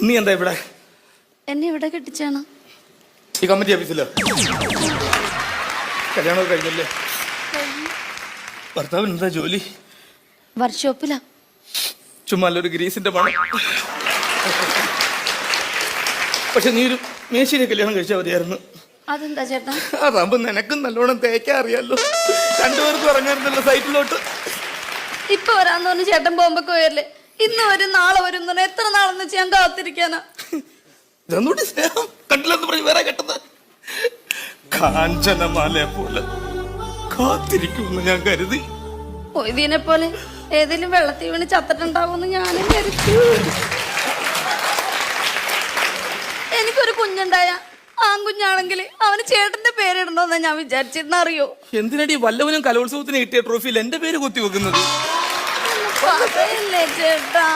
നീ എന്താ ഇവിടെ? എന്നെ ഇവിടെ കെട്ടിച്ചാണ്. ഈ കമ്മിറ്റി ഓഫീസിലോ? കല്യാണമൊക്കെ കഴിഞ്ഞല്ലേ? ഭർത്താവിന് എന്താ ജോലി? വർക്ക്ഷോപ്പിലാ. ചുമ്മാ ഒരു ഗ്രീസിന്റെ പണം. പക്ഷെ നീ ഒരു മേശിനെ കല്യാണം കഴിച്ചാൽ മതിയായിരുന്നു. അതെന്താ ചേട്ടാ? അതാകുമ്പോ നിനക്കും നല്ലോണം തേക്കാൻ അറിയാലോ. രണ്ടുപേർക്കും ഇറങ്ങാറുണ്ടല്ലോ സൈറ്റിലോട്ട്. ഇപ്പൊ വരാന്ന് പറഞ്ഞ് ചേട്ടൻ പോകുമ്പോ വരില്ലേ? ഇന്ന് വരും നാളെ വരും എന്ന് പറഞ്ഞാൽ എത്ര നാളെന്ന് വെച്ച് ഞാൻ കാത്തിരിക്കാനാ. ഇതൊന്നുകൂടി സ്നേഹം കണ്ടില്ലെന്ന് പറഞ്ഞ് വേറെ കെട്ടുന്നത്. കാഞ്ചനമാലയെ പോലെ കാത്തിരിക്കുമെന്ന് ഞാൻ കരുതി. ഇതിനെ പോലെ ഏതെങ്കിലും വെള്ളത്തിൽ വീണ് ചത്തിട്ടുണ്ടാവുമെന്ന് ഞാനും കരുതി. എനിക്കൊരു കുഞ്ഞുണ്ടായ ആൺകുഞ്ഞാണെങ്കിൽ അവന് ചേട്ടന്റെ പേരിടണമെന്ന് ഞാൻ വിചാരിച്ചിരുന്ന. അറിയോ എന്തിനടി വല്ലവനും കലോത്സവത്തിന് കിട്ടിയ ട്രോഫിയിൽ എന്റെ പേര് കുത്തി വെക്കുന്നത്? പറയല്ലേ ചേട്ടാ.